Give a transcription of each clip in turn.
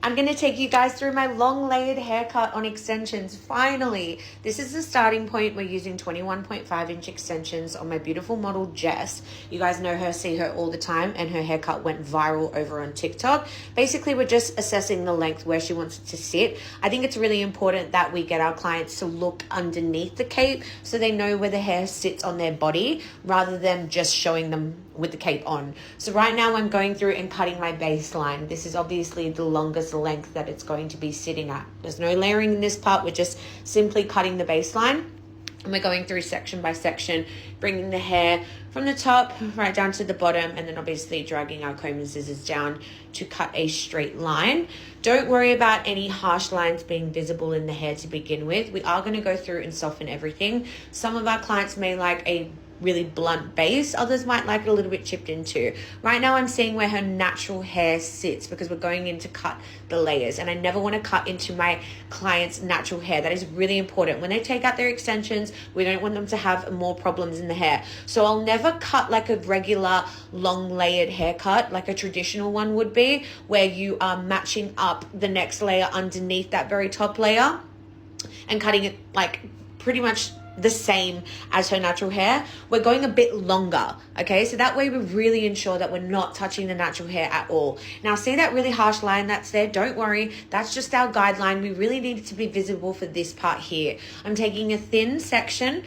I'm going to take you guys through my long layered haircut on extensions. Finally, this is the starting point. We're using 21.5-inch extensions on my beautiful model, Jess. You guys know her, see her all the time, and her haircut went viral over on TikTok. Basically, we're just assessing the length where she wants it to sit. I think it's really important that we get our clients to look underneath the cape so they know where the hair sits on their body rather than just showing them with the cape on. So right now I'm going through and cutting my baseline. This is obviously the longest length that it's going to be sitting at. There's no layering in this part. We're just simply cutting the baseline. And we're going through section by section, bringing the hair from the top right down to the bottom, and then obviously dragging our comb and scissors down to cut a straight line. Don't worry about any harsh lines being visible in the hair to begin with. We are going to go through and soften everything. Some of our clients may like a really blunt base, others might like it a little bit chipped into. Right now I'm seeing where her natural hair sits because we're going in to cut the layers, and I never want to cut into my client's natural hair. That is really important. When they take out their extensions, we don't want them to have more problems in the hair. So I'll never cut like a regular long layered haircut like a traditional one would be, where you are matching up the next layer underneath that very top layer and cutting it like pretty much the same as her natural hair. We're going a bit longer, okay? So that way we really ensure that we're not touching the natural hair at all. Now, see that really harsh line that's there? Don't worry, that's just our guideline. We really need it to be visible for this part here. I'm taking a thin section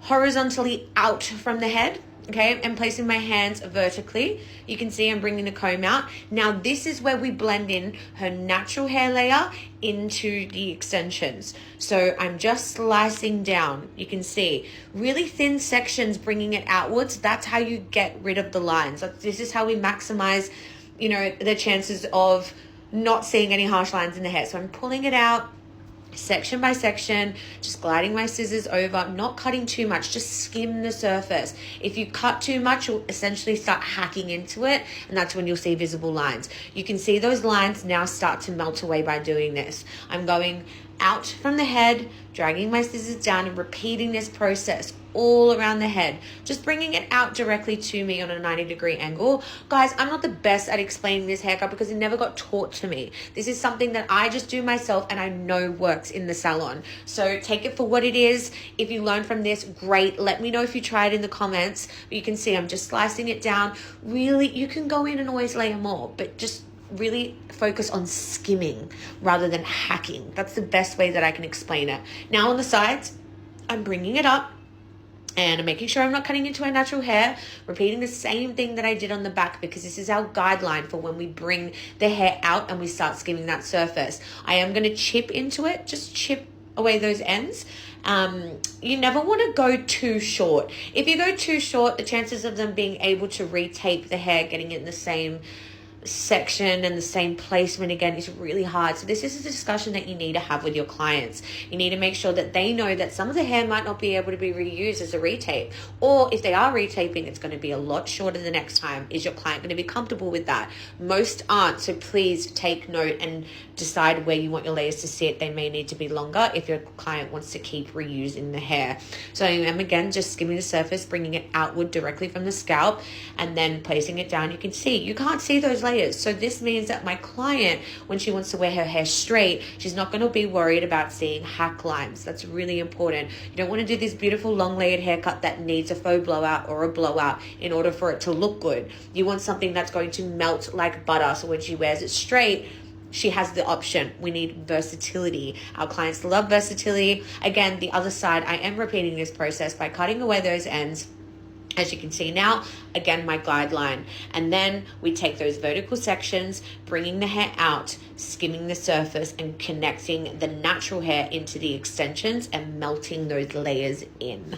horizontally out from the head, okay, and placing my hands vertically. You can see I'm bringing the comb out. Now this is where we blend in her natural hair layer into the extensions. So I'm just slicing down. You can see really thin sections, bringing it outwards. That's how you get rid of the lines. This is how we maximize, you know, the chances of not seeing any harsh lines in the hair. So I'm pulling it out section by section, just gliding my scissors over, not cutting too much, just skim the surface. If you cut too much, you'll essentially start hacking into it, and that's when you'll see visible lines. You can see those lines now start to melt away by doing this. I'm going out from the head, dragging my scissors down and repeating this process all around the head, just bringing it out directly to me on a 90-degree angle. Guys, I'm not the best at explaining this haircut because it never got taught to me. This is something that I just do myself and I know works in the salon. So take it for what it is. If you learn from this, great. Let me know if you try it in the comments. But you can see I'm just slicing it down. Really, you can go in and always layer more, but just really focus on skimming rather than hacking. That's the best way that I can explain it. Now on the sides, I'm bringing it up and I'm making sure I'm not cutting into my natural hair, repeating the same thing that I did on the back because this is our guideline for when we bring the hair out and we start skimming that surface. I am going to chip into it, just chip away those ends. You never want to go too short. If you go too short, the chances of them being able to retape the hair, getting it in the same section and the same placement again is really hard. So this is a discussion that you need to have with your clients. You need to make sure that they know that some of the hair might not be able to be reused as a retape, or if they are retaping, it's going to be a lot shorter the next time. Is your client going to be comfortable with that? Most aren't, so please take note and decide where you want your layers to sit. They may need to be longer if your client wants to keep reusing the hair. So I am again just skimming the surface, bringing it outward directly from the scalp and then placing it down. You can see, you can't see those layers. So this means that my client, when she wants to wear her hair straight, she's not going to be worried about seeing hack lines. That's really important. You don't want to do this beautiful long layered haircut that needs a faux blowout or a blowout in order for it to look good. You want something that's going to melt like butter. So when she wears it straight, she has the option. We need versatility. Our clients love versatility. Again, the other side, I am repeating this process by cutting away those ends. As you can see now, again, my guideline. And then we take those vertical sections, bringing the hair out, skimming the surface and connecting the natural hair into the extensions and melting those layers in.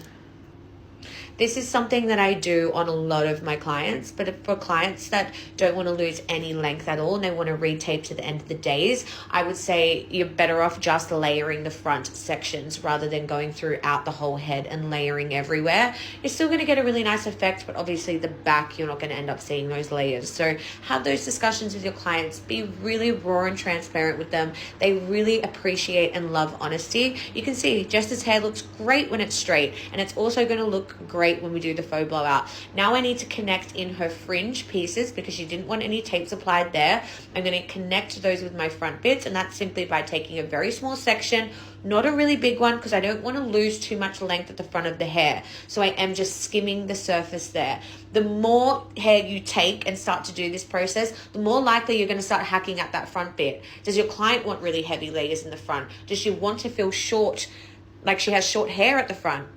This is something that I do on a lot of my clients, but for clients that don't want to lose any length at all and they want to retape to the end of the days, I would say you're better off just layering the front sections rather than going throughout the whole head and layering everywhere. You're still going to get a really nice effect, but obviously the back, you're not going to end up seeing those layers. So have those discussions with your clients. Be really raw and transparent with them. They really appreciate and love honesty. You can see Jess's hair looks great when it's straight, and it's also going to look great great when we do the faux blowout. Now I need to connect in her fringe pieces because she didn't want any tapes applied there. I'm going to connect those with my front bits, and that's simply by taking a very small section, not a really big one, because I don't want to lose too much length at the front of the hair. So I am just skimming the surface there. The more hair you take and start to do this process, the more likely you're going to start hacking at that front bit. Does your client want really heavy layers in the front? Does she want to feel short, like she has short hair at the front?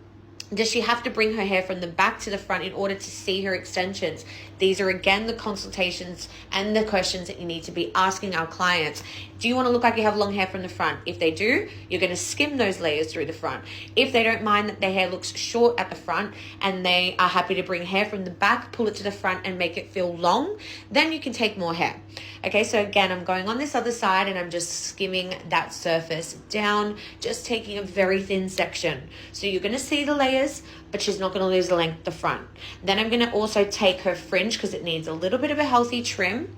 Does she have to bring her hair from the back to the front in order to see her extensions? These are, again, the consultations and the questions that you need to be asking our clients. Do you want to look like you have long hair from the front? If they do, you're going to skim those layers through the front. If they don't mind that their hair looks short at the front and they are happy to bring hair from the back, pull it to the front and make it feel long, then you can take more hair. Okay, so again, I'm going on this other side and I'm just skimming that surface down, just taking a very thin section. So you're going to see the layers, but she's not going to lose the length at the front. Then I'm going to also take her fringe because it needs a little bit of a healthy trim.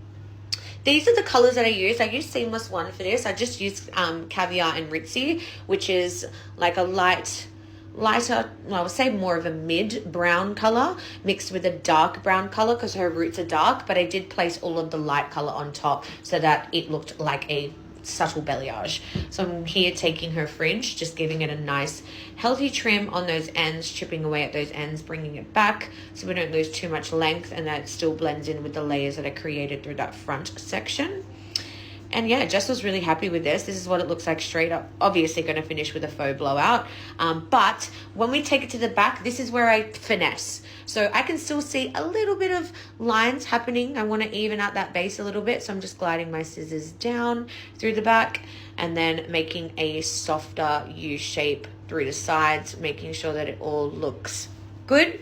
These are the colors that I use. I use Seamless One for this. I just use Caviar and Ritzy, which is like a lighter, well, I would say more of a mid brown color mixed with a dark brown color because her roots are dark, but I did place all of the light color on top so that it looked like a subtle balayage. So I'm here taking her fringe, just giving it a nice healthy trim on those ends, chipping away at those ends, bringing it back so we don't lose too much length and that it still blends in with the layers that I created through that front section. And yeah, Jess was really happy with this. This is what it looks like straight up. Obviously going to finish with a faux blowout. But when we take it to the back, this is where I finesse. So I can still see a little bit of lines happening. I want to even out that base a little bit. So I'm just gliding my scissors down through the back and then making a softer U shape through the sides, making sure that it all looks good.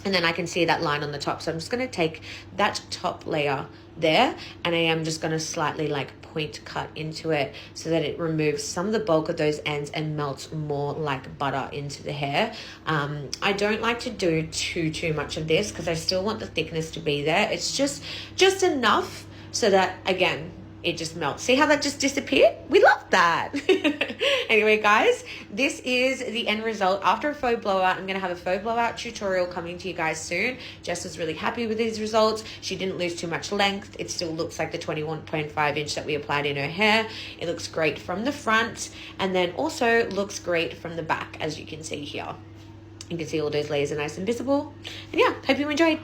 And then I can see that line on the top. So I'm just going to take that top layer there and I am just going to slightly like point cut into it so that it removes some of the bulk of those ends and melts more like butter into the hair. I don't like to do too much of this because I still want the thickness to be there. It's just enough so that, again, it just melts. See how that just disappeared? We love that. Anyway, guys, this is the end result after a faux blowout. I'm going to have a faux blowout tutorial coming to you guys soon. Jess was really happy with these results. She didn't lose too much length. It still looks like the 21.5 inch that we applied in her hair. It looks great from the front and then also looks great from the back, as you can see here. You can see all those layers are nice and visible. And yeah, hope you enjoyed.